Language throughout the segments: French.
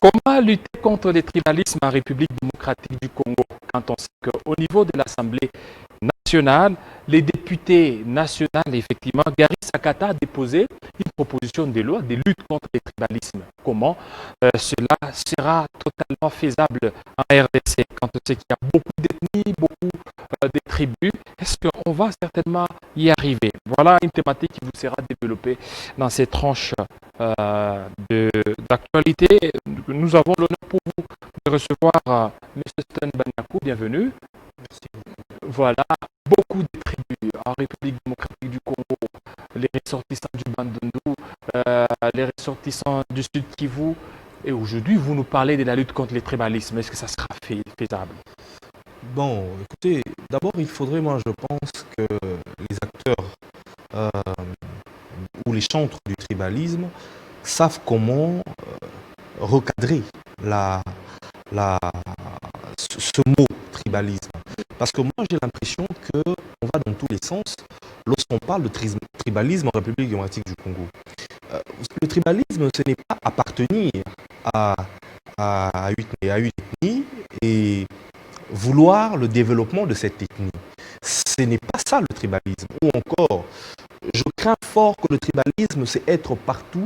Comment lutter contre les tribalismes en République démocratique du Congo quand on sait qu'au niveau de l'Assemblée nationale, les députés nationaux, effectivement, Gary Sakata a déposé une proposition de loi de lutte contre les tribalismes. Comment cela sera totalement faisable en RDC quand on sait qu'il y a beaucoup d'ethnies, beaucoup de tribus? Est-ce qu'on va certainement y arriver? Voilà une thématique qui vous sera développée dans ces tranches d'actualité. Nous avons l'honneur pour vous de recevoir M. Stan Banyakou. Bienvenue. Merci. Voilà, beaucoup de tribus en République démocratique du Congo, les ressortissants du Bandundu, les ressortissants du Sud Kivu. Et aujourd'hui, vous nous parlez de la lutte contre les tribalismes. Est-ce que ça sera faisable? Bon, écoutez, d'abord, il faudrait, moi, je pense que les acteurs ou les chantres du tribalisme savent comment recadrer ce mot tribalisme. Parce que moi, j'ai l'impression qu'on va dans tous les sens lorsqu'on parle de tribalisme en République démocratique du Congo. Le tribalisme, ce n'est pas appartenir à une ethnie et vouloir le développement de cette ethnie. Ce n'est pas ça le tribalisme. Ou encore, je crains fort que le tribalisme, c'est être partout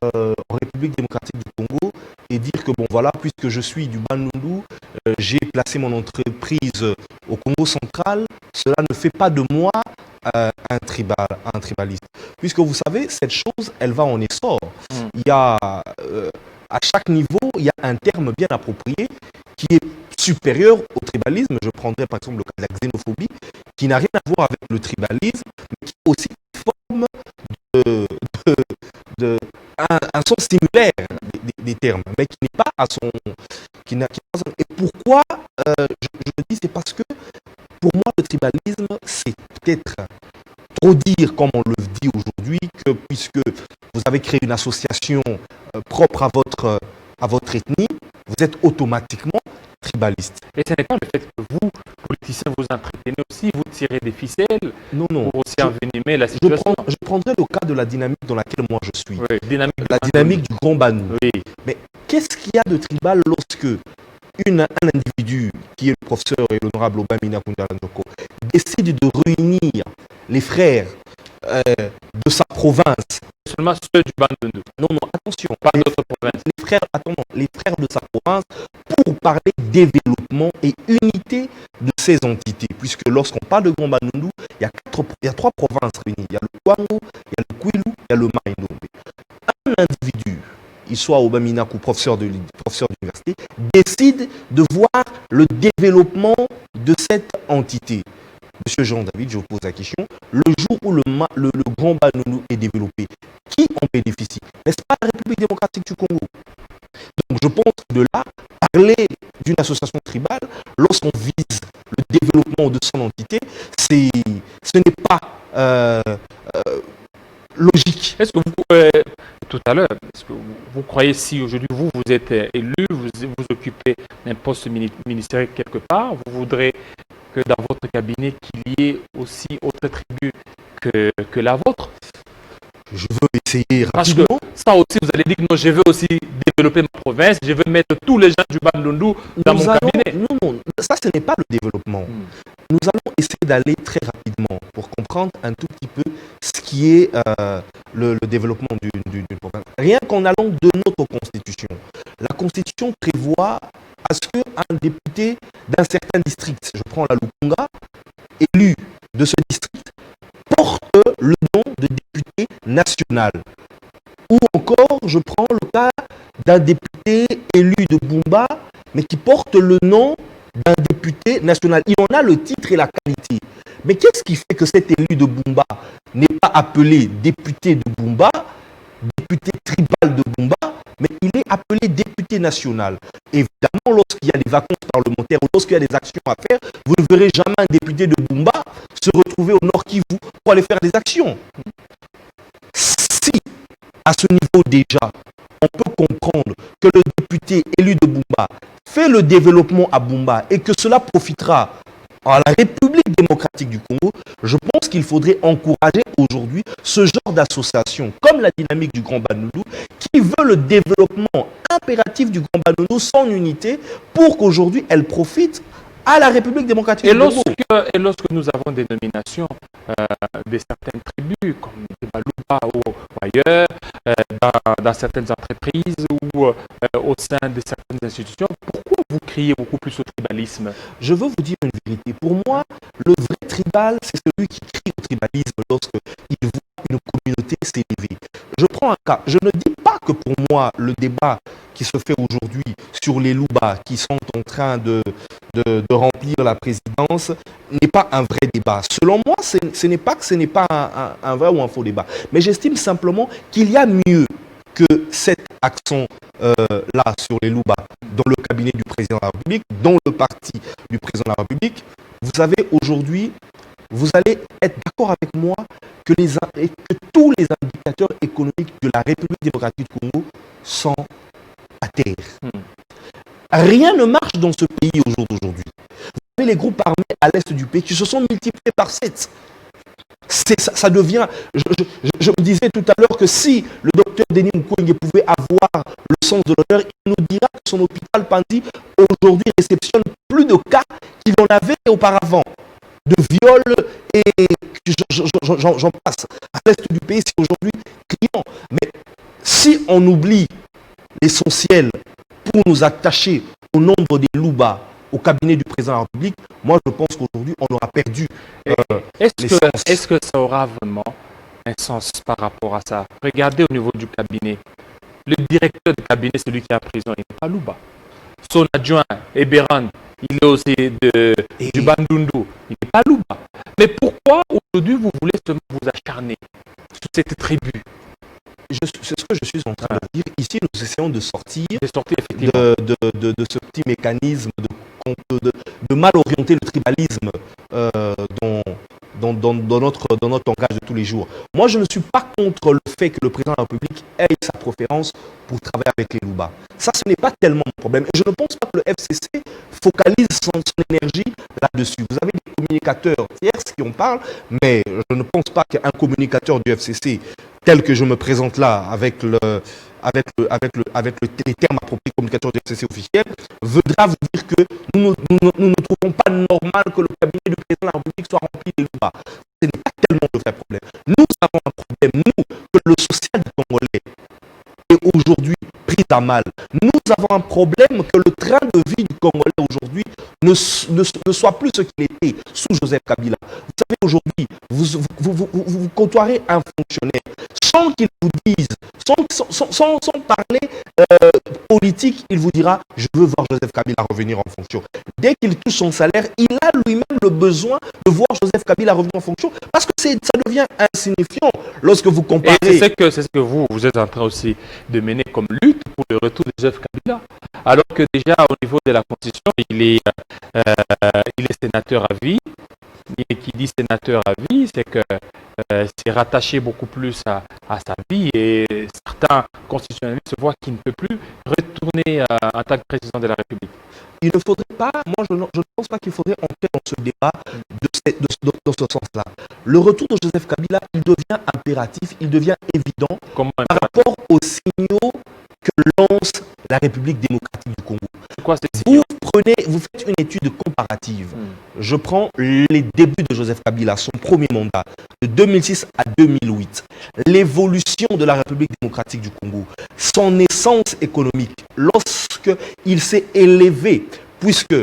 en République démocratique du Congo et dire que bon voilà, puisque je suis du Bandundu, j'ai placé mon entreprise au Congo central, cela ne fait pas de moi un tribaliste. Puisque vous savez, cette chose, elle va en essor. Il y a, à chaque niveau, il y a un terme bien approprié qui est supérieur au tribalisme. Je prendrai par exemple le cas de la xénophobie, qui n'a rien à voir avec le tribalisme, mais qui est aussi une forme un sens similaire des termes, mais qui n'est pas à son... Et pourquoi je le dis, c'est parce que pour moi, le tribalisme, c'est peut-être trop dire, comme on le dit aujourd'hui, que puisque vous avez créé une association propre à votre ethnie, vous êtes automatiquement tribaliste. Et ce n'est pas le fait que vous, politiciens, vous entretenez aussi, vous tirez des ficelles non, pour aussi envenimer la situation. Je prendrai le cas de la dynamique dans laquelle moi je suis. Oui, la dynamique du Grand Bandundu. Oui. Mais qu'est-ce qu'il y a de tribal lorsque un individu, qui est le professeur et l'honorable Obamina Kundalanjoko, décide de réunir les frères de sa province? Seulement ceux du Bandundu. Non, attention. Pas d'autres provinces. Les frères de sa province pour parler développement et unité de ces entités. Puisque lorsqu'on parle de Grand Bandundu, il y a trois provinces réunies. Il y a le Kwango, il y a le Kwilu, il y a le Maïnombe. Un individu, il soit Obamina ou professeur d'université, décide de voir le développement de cette entité. Monsieur Jean-David, je vous pose la question, le jour où le Grand Bandundu est développé, qui en bénéficie? N'est-ce pas la République démocratique du Congo? Donc je pense que de là, parler d'une association tribale, lorsqu'on vise le développement de son entité, ce n'est pas logique. Est-ce que vous, tout à l'heure, est-ce que vous croyez, si aujourd'hui vous êtes élu, vous occupez un poste ministériel quelque part, vous voudrez que dans votre cabinet qu'il y ait aussi autre tribu que la vôtre? Je veux essayer rapidement. Parce que ça aussi, vous allez dire que non, je veux aussi développer ma province, je veux mettre tous les gens du Bandundu dans mon cabinet. Non, ça ce n'est pas le développement. Nous allons essayer d'aller très rapidement pour comprendre un tout petit peu ce qui est le développement d'une province. Rien qu'en allant de notre constitution. La constitution prévoit à ce qu'un député d'un certain district, je prends la Lukunga, élu de ce district, porte le nom de député national. Ou encore, je prends le cas d'un député élu de Bumba, mais qui porte le nom d'un député national. Il en a le titre et la qualité. Mais qu'est-ce qui fait que cet élu de Bumba n'est pas appelé député de Bumba, député tribal de Bumba, mais il est appelé député national? Évidemment, lorsqu'il y a des vacances parlementaires ou lorsqu'il y a des actions à faire, vous ne verrez jamais un député de Bumba se retrouver au Nord Kivu pour aller faire des actions. Si, à ce niveau déjà, on peut comprendre que le député élu de Bumba fait le développement à Bumba et que cela profitera à la République démocratique du Congo, je pense qu'il faudrait encourager aujourd'hui ce genre d'association, comme la dynamique du Grand Bandundu, qui veut le développement impératif du Grand Bandundu, son unité, pour qu'aujourd'hui elle profite à la République démocratique du Congo. Et lorsque nous avons des nominations de certaines tribus, comme des Baluba ou ailleurs, dans certaines entreprises ou au sein de certaines institutions, pourquoi vous criez beaucoup plus au tribalisme? Je veux vous dire une vérité. Pour moi, le vrai tribal, c'est celui qui crie au tribalisme lorsqu'il voit une communauté s'élever. Je prends un cas. Je ne dis pas que pour moi, le débat qui se fait aujourd'hui sur les Louba qui sont en train de remplir la présidence n'est pas un vrai débat. Selon moi, ce n'est pas un vrai ou un faux débat. Mais j'estime simplement qu'il y a mieux que cet accent-là sur les Louba dans le cabinet du président de la République, dans le parti du président de la République. Vous avez aujourd'hui, vous allez être d'accord avec moi que tous les indicateurs économiques de la République démocratique du Congo sont à terre. Rien ne marche dans ce pays au jour d'aujourd'hui. Vous avez les groupes armés à l'est du pays qui se sont multipliés par 7. Ça devient... Je me disais tout à l'heure que si le docteur Denis Mukwege pouvait avoir le sens de l'honneur, il nous dira que son hôpital Panzi aujourd'hui réceptionne plus de cas qu'il en avait auparavant. De viols et j'en passe. À l'est du pays, c'est aujourd'hui criant. Mais si on oublie l'essentiel pour nous attacher au nombre des Louba au cabinet du président de la République, moi je pense qu'aujourd'hui on aura perdu Est-ce que ça aura vraiment un sens par rapport à ça? Regardez au niveau du cabinet. Le directeur du cabinet, celui qui est en prison, il n'est pas Louba. Son adjoint, Eberan, il est aussi du Bandundu. Il n'est pas Louba. Mais pourquoi aujourd'hui vous voulez seulement vous acharner sur cette tribu? C'est ce que je suis en train de dire. Ici, nous essayons de sortir effectivement de ce petit mécanisme de mal orienter le tribalisme dans notre langage de tous les jours. Moi, je ne suis pas contre le fait que le président de la République ait sa préférence pour travailler avec les Louba. Ça, ce n'est pas tellement mon problème. Et je ne pense pas que le FCC focalise son énergie là-dessus. Vous avez des communicateurs tierces qui en parlent, mais je ne pense pas qu'un communicateur du FCC, tel que je me présente là, avec les termes appropriés communicateur du FCC officiel, voudra vous dire que nous ne trouvons pas normal que le cabinet du président de la République soit rempli de Louba. Ce n'est pas tellement le vrai problème. Nous avons un problème, nous, que le social du Congolais est aujourd'hui pris à mal. Nous avons un problème que le train de vie du Congolais aujourd'hui ne soit plus ce qu'il était sous Joseph Kabila. Vous savez, aujourd'hui, vous côtoierez un fonctionnaire sans qu'il vous dise, sans parler politique, il vous dira « Je veux voir Joseph Kabila revenir en fonction ». Dès qu'il touche son salaire, il a lui-même le besoin de voir Joseph Kabila revenir en fonction parce que ça devient insignifiant lorsque vous comparez... Et c'est ce que vous êtes en train aussi de mener comme lutte pour le retour de Joseph Kabila. Alors que déjà au niveau de la Constitution, il est sénateur à vie. Et qui dit sénateur à vie, c'est que c'est rattaché beaucoup plus à sa vie et certains constitutionnalistes voient qu'il ne peut plus retourner en tant que président de la République. Il ne faudrait pas, moi je ne pense pas qu'il faudrait entrer dans ce débat dans ce sens-là. Le retour de Joseph Kabila, il devient impératif, il devient évident par rapport aux signaux que lance la République démocratique du Congo. Quoi, vous faites une étude comparative. Je prends les débuts de Joseph Kabila, son premier mandat, de 2006 à 2008. L'évolution de la République démocratique du Congo, son essence économique, lorsqu'il s'est élevé, puisque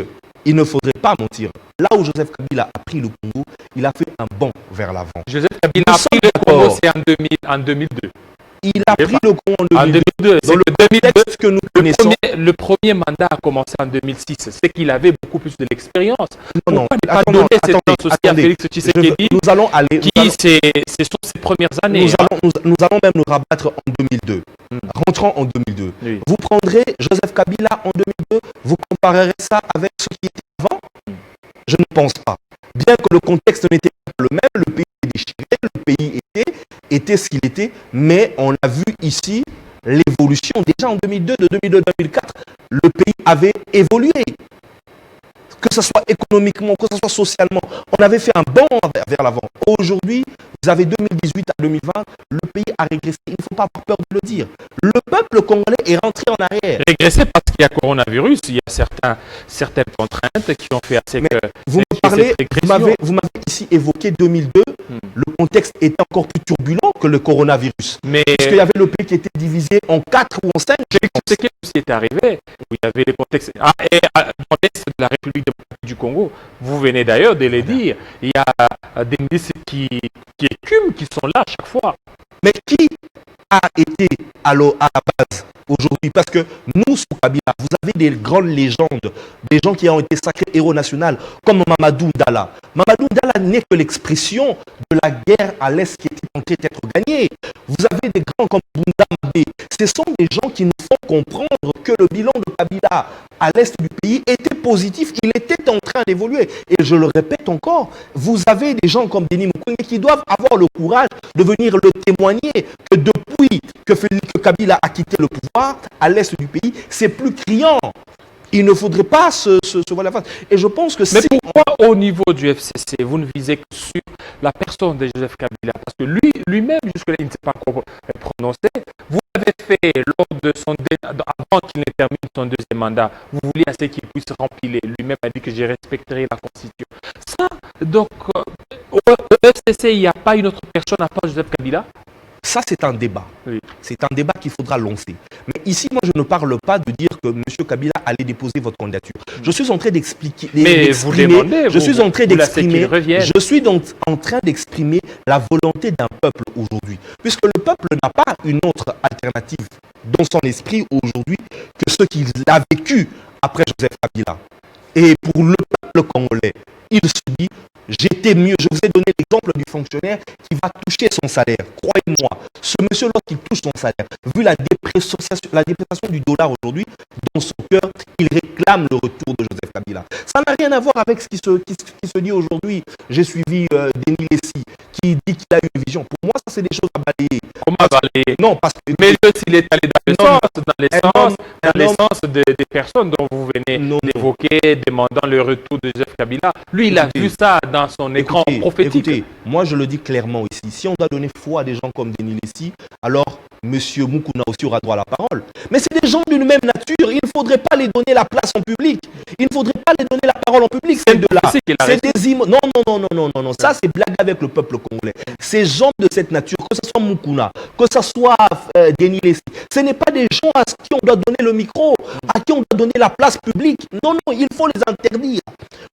il ne faudrait pas mentir, là où Joseph Kabila a pris le Congo, il a fait un bond vers l'avant. Joseph Kabila a pris le Congo, c'est en 2002. Il a pris le Congo en 2002. Dans le 2002 que nous connaissons. Le premier mandat a commencé en 2006. C'est qu'il avait beaucoup plus de l'expérience. Non, pourquoi ne pas donner cette chance aussi à Félix Tshisekedi nous allons aller. Ce sont ses premières années. Nous allons même nous rabattre en 2002. Rentrons en 2002. Oui. Vous prendrez Joseph Kabila en 2002, vous comparerez ça avec ce qui était avant? Je ne pense pas. Bien que le contexte n'était pas le même, le pays était déchiré, le pays était ce qu'il était, mais on a vu ici l'évolution. Déjà en 2002, de 2002 à 2004, le pays avait évolué. que ce soit économiquement, que ce soit socialement. On avait fait un bond vers l'avant. Aujourd'hui, vous avez 2018 à 2020, le pays a régressé. Il ne faut pas avoir peur de le dire. Le peuple congolais est rentré en arrière. Régressé parce qu'il y a coronavirus, il y a certaines contraintes qui ont fait assez Mais que vous me cette parlez, régression. vous m'avez ici évoqué 2002. Le contexte était encore plus turbulent que le coronavirus. Mais Puisqu'il y avait le pays qui était divisé en 4 ou en 5. ce qui aussi est arrivé, où il y avait les contextes. Ah, et dans l'est de la République démocratique du Congo, vous venez d'ailleurs de le dire, il y a des milices qui écument, qui sont là à chaque fois. Mais qui a été à la base aujourd'hui? Parce que nous, sous Kabila, vous avez des grandes légendes, des gens qui ont été sacrés héros nationaux, comme Mamadou Ndala. Mamadou Ndala n'est que l'expression de la guerre à l'Est qui était en train d'être gagnée. Vous avez des grands comme Bunda Mabé. Ce sont des gens qui nous font comprendre que le bilan de Kabila à l'Est du pays était positif. Il était en train d'évoluer. Et je le répète encore, vous avez des gens comme Denis Mukwege qui doivent avoir le courage de venir le témoigner que depuis que Kabila a quitté le pouvoir à l'Est du pays, c'est plus criant. Il ne faudrait pas se voir la face. Et je pense que mais pourquoi au niveau du FCC, vous ne visez que sur la personne de Joseph Kabila? Parce que lui-même, jusque-là, il ne s'est pas encore prononcé. Vous l'avez fait lors de avant qu'il ne termine son deuxième mandat. Vous vouliez à ce qu'il puisse remplir. Lui-même a dit que je respecterai la Constitution. Ça, donc, au FCC, il n'y a pas une autre personne à part Joseph Kabila? Ça, c'est un débat. Oui. C'est un débat qu'il faudra lancer. Mais ici, moi, je ne parle pas de dire que M. Kabila allait déposer votre candidature. Je suis en train d'expliquer. Mais vous demandez, je suis en train d'exprimer. Je suis donc en train d'exprimer la volonté d'un peuple aujourd'hui. Puisque le peuple n'a pas une autre alternative dans son esprit aujourd'hui que ce qu'il a vécu après Joseph Kabila. Et pour le peuple congolais, il se dit, j'étais mieux. Je vous ai donné l'exemple du fonctionnaire qui va toucher son salaire. Croyez-moi, ce monsieur, lorsqu'il touche son salaire, vu la dépréciation du dollar aujourd'hui, dans son cœur, il réclame le retour de Joseph Kabila. Ça n'a rien à voir avec ce qui se dit aujourd'hui. J'ai suivi Denis Lessi qui dit qu'il a une vision. Pour moi, ça, c'est des choses à balayer. Comment balayer? Non, parce que... Mais s'il est allé dans le sens des personnes dont vous venez d'évoquer, demandant le retour de Joseph Kabila, lui, il a vu ça dans son écran prophétique. Écoutez, moi, je le dis clairement ici. Si on doit donner foi à des gens comme Denis Lessi, alors M. Mukuna aussi aura droit à la parole. Mais c'est des gens d'une même nature. Il ne faudrait pas les donner la place en public. Il ne faudrait pas les donner la parole en public. C'est de là. C'est des non. Ça, c'est blague avec le peuple congolais. Ces gens de cette nature, que ce soit Mukuna, que ce soit Denis Lessi, ce n'est pas des gens à qui on doit donner le micro, à qui on doit donner la place publique. Non, il faut les interdire.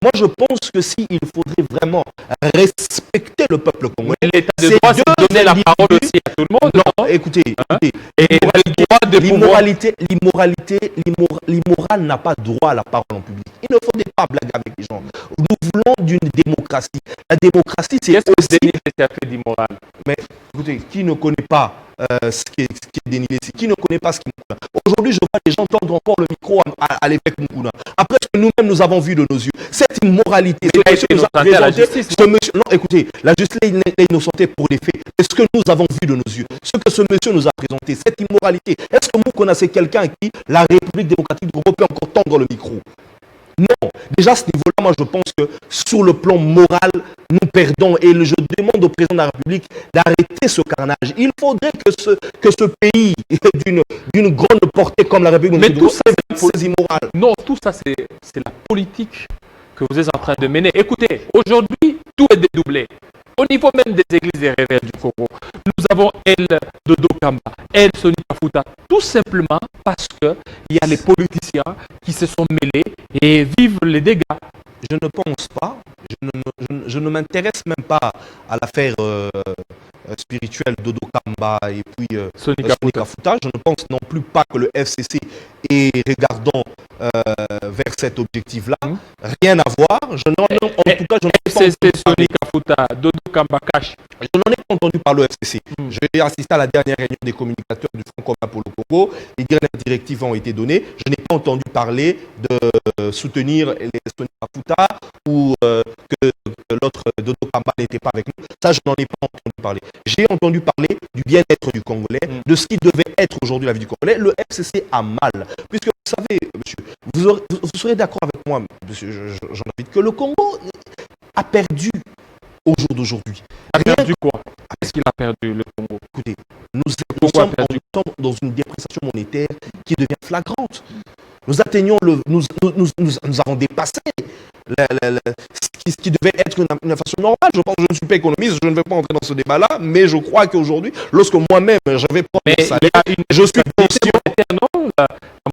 Moi, je pense que s'il faudrait vraiment respecter le peuple congolais, l'état de droit, c'est de donner la parole aussi à tout le monde. Non, écoutez, et le droit de l'immoral n'a pas droit à la parole en public. Il ne faudrait pas blaguer avec les gens. Nous voulons d'une démocratie. La démocratie, c'est aussi... Denis Lessi a fait d'immoral? Mais écoutez, qui ne connaît pas ce qui est Denis Lessi? Qui ne connaît pas ce qui est Mukuna? Aujourd'hui, je vois les gens tendre encore le micro à l'évêque Mukuna. Après ce que nous-mêmes, nous avons vu de nos yeux. Cette immoralité, ce monsieur nous a présenté, non, écoutez, la justice est innocentée pour les faits. C'est ce que nous avons vu de nos yeux. Ce que ce monsieur nous a présenté, cette immoralité. Est-ce que Mukuna, c'est quelqu'un à qui la République démocratique du Congo peut encore tendre le micro? Non. Déjà, à ce niveau-là, moi, je pense que sur le plan moral, nous perdons. Et je demande au président de la République d'arrêter ce carnage. Il faudrait que ce pays d'une grande portée comme la République du Congo, c'est immoral. Non, tout ça, c'est la politique que vous êtes en train de mener. Écoutez, aujourd'hui, tout est dédoublé. Au niveau même des églises et réveils du Congo, nous avons Dodo Kamba, Sonika Fouta, tout simplement parce qu'il y a les politiciens qui se sont mêlés et vivent les dégâts. Je ne pense pas, je ne m'intéresse même pas à l'affaire spirituelle Dodo Kamba et puis Sonika Fouta. Je ne pense non plus pas que le FCC est regardant vers cet objectif-là. Rien à voir. En tout cas, je FCC, Sonika Fouta, Dodo Kamba Cash. Je n'en ai pas entendu parler au FCC. J'ai assisté à la dernière réunion des communicateurs du Front commun pour le Congo. Les dernières directives ont été données. Je n'ai pas entendu parler de soutenir les Sonika Fouta ou que l'autre Dodo Kamba n'était pas avec nous. Ça, je n'en ai pas entendu parler. J'ai entendu parler du bien-être du Congolais, de ce qui devait être aujourd'hui la vie du Congolais. Le FCC a mal. Puisque vous savez, monsieur, vous serez d'accord avec moi, monsieur Jean-David, que le Congo a perdu au jour d'aujourd'hui. A perdu quoi? Qu'est-ce qu'il a perdu, le Congo? Écoutez, nous sommes dans une dépréciation monétaire qui devient flagrante. Nous atteignons nous avons dépassé ce qui devait être une façon normale. Je pense que je ne suis pas économiste, je ne vais pas entrer dans ce débat-là, mais je crois qu'aujourd'hui, lorsque moi-même j'avais prendre mon salaire, je suis conscient. Non, la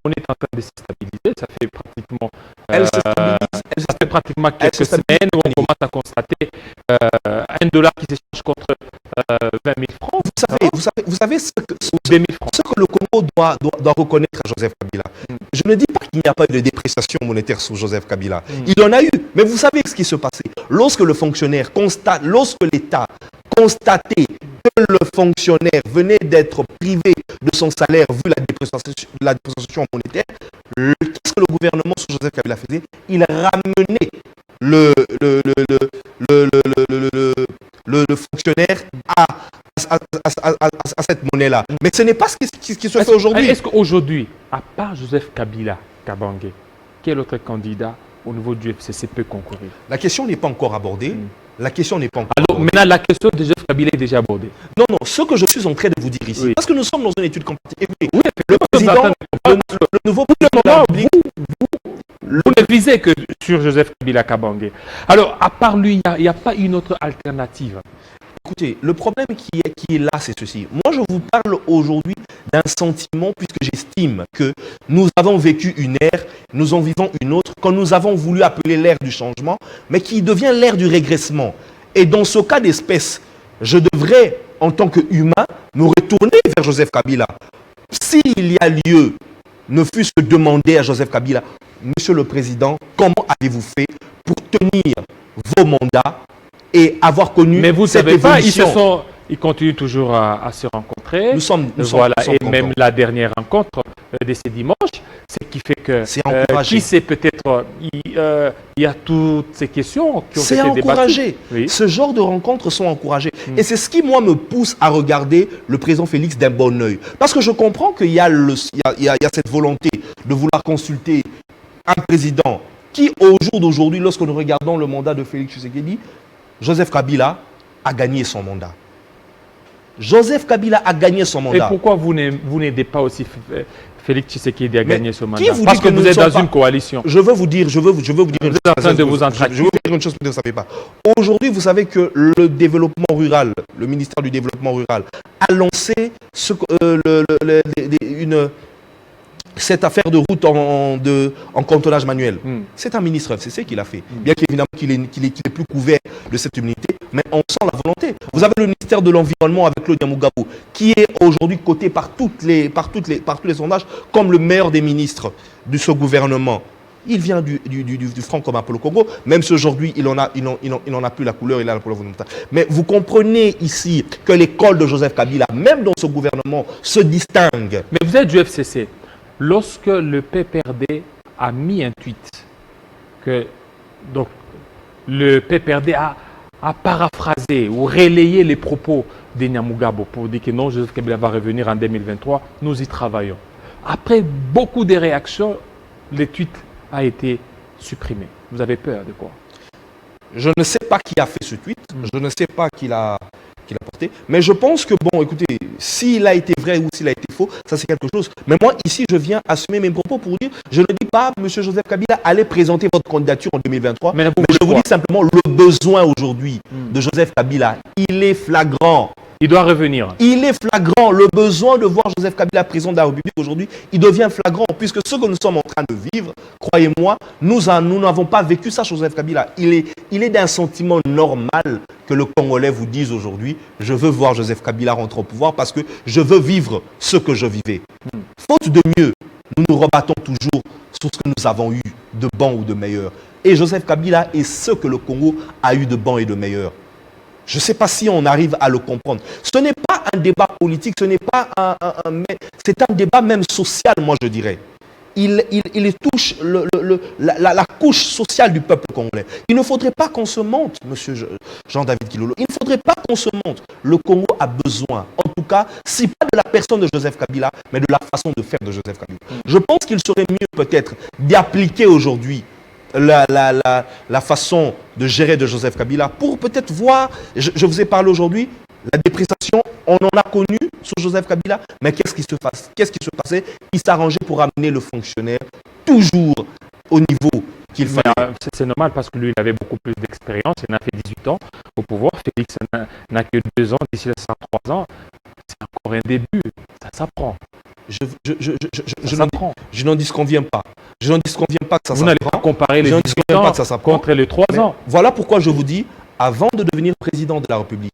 monnaie est en train de se stabiliser. Ça fait pratiquement, ça fait pratiquement quelques semaines où on commence à constater un dollar qui s'échange contre 20 000 francs. Vous savez ce que le Congo doit reconnaître à Joseph Kabila. Je ne dis pas qu'il n'y a pas eu de dépréciation monétaire sous Joseph Kabila. Il en a eu. Mais vous savez ce qui se passait. Lorsque l'État constatait que le fonctionnaire venait d'être privé de son salaire vu la dépréciation monétaire, qu'est-ce que le gouvernement sous Joseph Kabila faisait? Il ramenait le fonctionnaire à cette monnaie-là. Mais ce n'est pas ce qui se fait aujourd'hui. Est-ce qu'aujourd'hui, à part Joseph Kabila Kabange, quel autre candidat au niveau du FCC peut concourir? La question n'est pas encore abordée. La question n'est pas encore abordée. Maintenant, la question de Joseph Kabila est déjà abordée. Non, ce que je suis en train de vous dire ici, parce que nous sommes dans une étude comparative. Oui, le président, le nouveau président de la République, vous ne visez que sur Joseph Kabila Kabange. Alors, à part lui, il n'y a pas une autre alternative. Écoutez, le problème qui est là, c'est ceci. Moi, je vous parle aujourd'hui d'un sentiment, puisque j'estime que nous avons vécu une ère, nous en vivons une autre, quand nous avons voulu appeler l'ère du changement, mais qui devient l'ère du régressement. Et dans ce cas d'espèce, je devrais, en tant qu'humain, me retourner vers Joseph Kabila. S'il y a lieu, ne fût-ce que demander à Joseph Kabila, Monsieur le Président, comment avez-vous fait pour tenir vos mandats et avoir connu mais vous cette savez évolution. Pas, ils continuent toujours à se rencontrer. Nous sommes et même la dernière rencontre de ce dimanche, c'est qui fait que qui sait peut-être il y a toutes ces questions qui ont été débattues. C'est encouragé. Oui. Ce genre de rencontres sont encouragées. Et c'est ce qui, moi, me pousse à regarder le président Félix d'un bon œil. Parce que je comprends qu'il y a cette volonté de vouloir consulter un président qui, au jour d'aujourd'hui, lorsque nous regardons le mandat de Félix Tshisekedi, Joseph Kabila a gagné son mandat. Joseph Kabila a gagné son mandat. Et pourquoi vous n'aidez pas aussi Félix Tshisekedi à gagner son mandat? Parce que vous êtes dans une coalition. Je veux vous dire, vous êtes en train de vous entraquer. Je veux vous dire une chose que vous ne savez pas. Aujourd'hui, vous savez que le développement rural, le ministère du développement rural, a lancé cette affaire de route en cantonnage manuel. C'est un ministre FCC qui l'a fait. Bien qu'évidemment qu'il est plus couvert de cette immunité, mais on sent la volonté. Vous avez le ministère de l'Environnement avec Claude Yamugabo, qui est aujourd'hui coté par tous les sondages comme le meilleur des ministres de ce gouvernement. Il vient du Front commun pour le Congo, même si aujourd'hui il n'en a plus la couleur, il a la couleur volontaire. Mais vous comprenez ici que l'école de Joseph Kabila, même dans ce gouvernement, se distingue. Mais vous êtes du FCC. Lorsque le PPRD a mis un tweet, donc le PPRD a paraphrasé ou relayé les propos de Nyamugabo pour dire que non, Joseph Kabila va revenir en 2023, nous y travaillons. Après beaucoup de réactions, le tweet a été supprimé. Vous avez peur de quoi? Je ne sais pas qui a fait ce tweet, je ne sais pas qui l'a porté, mais je pense que, bon, écoutez, s'il a été vrai ou s'il a été faux, ça c'est quelque chose. Mais moi, ici, je viens assumer mes propos pour dire, je ne dis pas, M. Joseph Kabila, allez présenter votre candidature en 2023, mais je vous dis simplement, le besoin aujourd'hui de Joseph Kabila, il est flagrant. Il doit revenir. Il est flagrant. Le besoin de voir Joseph Kabila président de la République aujourd'hui, il devient flagrant, puisque ce que nous sommes en train de vivre, croyez-moi, nous n'avons pas vécu ça, Joseph Kabila. Il est d'un sentiment normal que le Congolais vous dise aujourd'hui, je veux voir Joseph Kabila rentrer au pouvoir parce que je veux vivre ce que je vivais. Faute de mieux, nous nous rebattons toujours sur ce que nous avons eu de bon ou de meilleur. Et Joseph Kabila est ce que le Congo a eu de bon et de meilleur. Je ne sais pas si on arrive à le comprendre. Ce n'est pas un débat politique, ce n'est pas c'est un débat même social, moi je dirais. il touche la couche sociale du peuple congolais. Il ne faudrait pas qu'on se monte, monsieur Jean-David Kilolo. Il ne faudrait pas qu'on se monte. Le Congo a besoin, en tout cas, si pas de la personne de Joseph Kabila, mais de la façon de faire de Joseph Kabila. Je pense qu'il serait mieux peut-être d'appliquer aujourd'hui la façon de gérer de Joseph Kabila pour peut-être voir, je vous ai parlé aujourd'hui, la dépréciation, on en a connu sur Joseph Kabila, mais qu'est-ce qui se passait? Il s'arrangeait pour amener le fonctionnaire toujours au niveau qu'il fallait. C'est normal parce que lui, il avait beaucoup plus d'expérience, il en a fait 18 ans au pouvoir. Félix n'a que 2 ans, d'ici là, 3 ans. C'est encore un début, ça s'apprend. Je n'en disconviens pas. Je n'en disconviens pas que ça s'apprend. Vous n'allez pas comparer les 18 ans contre les 3 ans. Voilà pourquoi je vous dis, avant de devenir président de la République,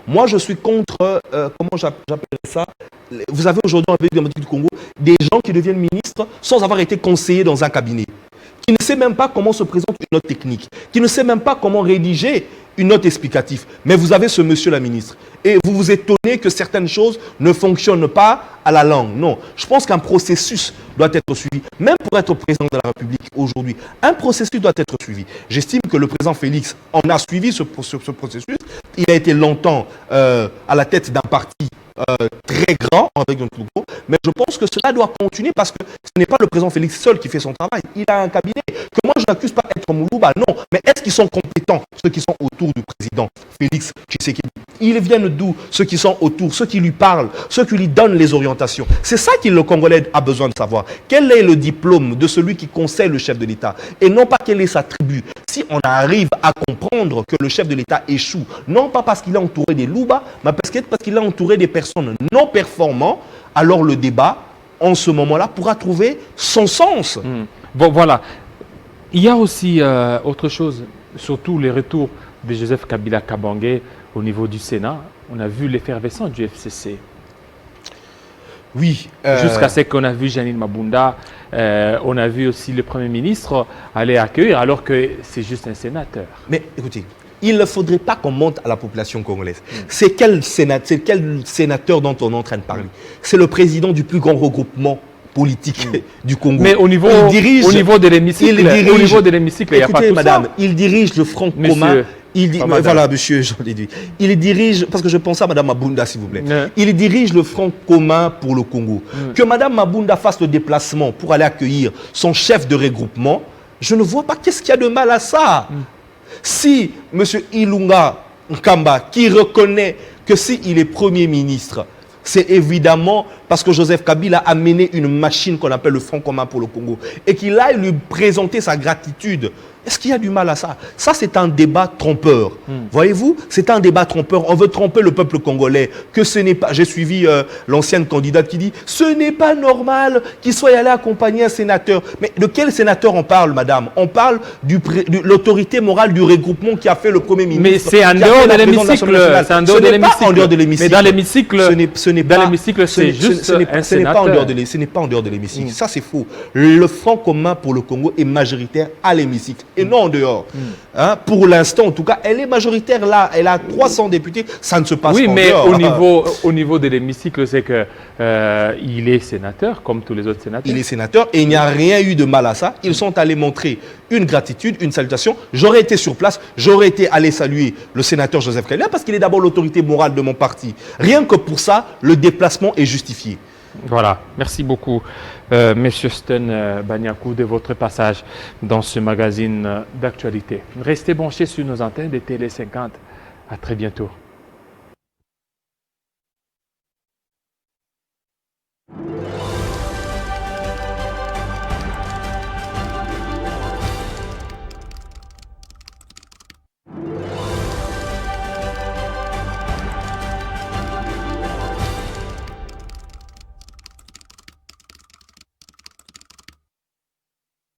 moi je suis contre, comment j'appellerais ça, vous avez aujourd'hui en République démocratique du Congo des gens qui deviennent ministres sans avoir été conseillers dans un cabinet, qui ne sait même pas comment se présente une note technique, qui ne sait même pas comment rédiger une note explicative. Mais vous avez ce monsieur la ministre et vous vous étonnez que certaines choses ne fonctionnent pas à la langue. Non, je pense qu'un processus doit être suivi. Même pour être président de la République aujourd'hui, un processus doit être suivi. J'estime que le président Félix en a suivi ce processus. Il a été longtemps à la tête d'un parti très grand avec notre Congo, mais je pense que cela doit continuer parce que ce n'est pas le président Félix seul qui fait son travail. Il a un cabinet que moi je n'accuse pas d'être Moulouba, non. Mais est-ce qu'ils sont compétents, ceux qui sont autour du président Félix Tshisekedi? Ils viennent d'où, ceux qui sont autour, ceux qui lui parlent, ceux qui lui donnent les orientations? C'est ça que le Congolais a besoin de savoir. Quel est le diplôme de celui qui conseille le chef de l'État et non pas quelle est sa tribu? Si on arrive à comprendre que le chef de l'État échoue, non pas parce qu'il est entouré des Louba, mais parce qu'il est entouré des personnes non performantes, alors le débat, en ce moment-là, pourra trouver son sens. Bon, voilà. Il y a aussi autre chose, surtout les retours de Joseph Kabila Kabange au niveau du Sénat. On a vu l'effervescence du FCC. Oui. Jusqu'à ce qu'on a vu Janine Mabunda, on a vu aussi le Premier ministre aller accueillir alors que c'est juste un sénateur. Mais écoutez, il ne faudrait pas qu'on monte à la population congolaise. C'est quel sénateur dont on est en train de parler? C'est le président du plus grand regroupement politique du Congo. Mais au niveau de l'hémicycle, il n'y a pas tout madame, ça. Il dirige le Front commun. Voilà, monsieur, il dirige, parce que je pense à Mme Mabunda, s'il vous plaît. Il dirige le Front commun pour le Congo. Que Mme Mabunda fasse le déplacement pour aller accueillir son chef de regroupement, je ne vois pas qu'est-ce qu'il y a de mal à ça. Si M. Ilunga Nkamba, qui reconnaît que s'il est Premier ministre, c'est évidemment parce que Joseph Kabila a mené une machine qu'on appelle le Front commun pour le Congo et qu'il aille lui présenter sa gratitude. Est-ce qu'il y a du mal à ça? Ça, c'est un débat trompeur. Voyez-vous, c'est un débat trompeur. On veut tromper le peuple congolais. Que ce n'est pas... J'ai suivi l'ancienne candidate qui dit « Ce n'est pas normal qu'il soit allé accompagner un sénateur. » Mais de quel sénateur on parle, madame? On parle de l'autorité morale du regroupement qui a fait le Premier ministre. Mais c'est en dehors de l'hémicycle. C'est en dehors de l'hémicycle. En dehors de l'hémicycle. Mais dans l'hémicycle, c'est juste un sénateur. Ce n'est pas en dehors de l'hémicycle. Ça, c'est faux. Le Front commun pour le Congo est majoritaire à l'hémicycle et non en dehors. Hein? Pour l'instant, en tout cas, elle est majoritaire là. Elle a 300 députés. Ça ne se passe pas en dehors. Oui, mais au niveau de l'hémicycle, c'est qu'il est sénateur, comme tous les autres sénateurs. Il est sénateur et il n'y a rien eu de mal à ça. Ils sont allés montrer une gratitude, une salutation. J'aurais été sur place, j'aurais été allé saluer le sénateur Joseph Kabila parce qu'il est d'abord l'autorité morale de mon parti. Rien que pour ça, le déplacement est justifié. Voilà, merci beaucoup, Monsieur Sten Banyakou, de votre passage dans ce magazine d'actualité. Restez branchés sur nos antennes de Télé 50. À très bientôt.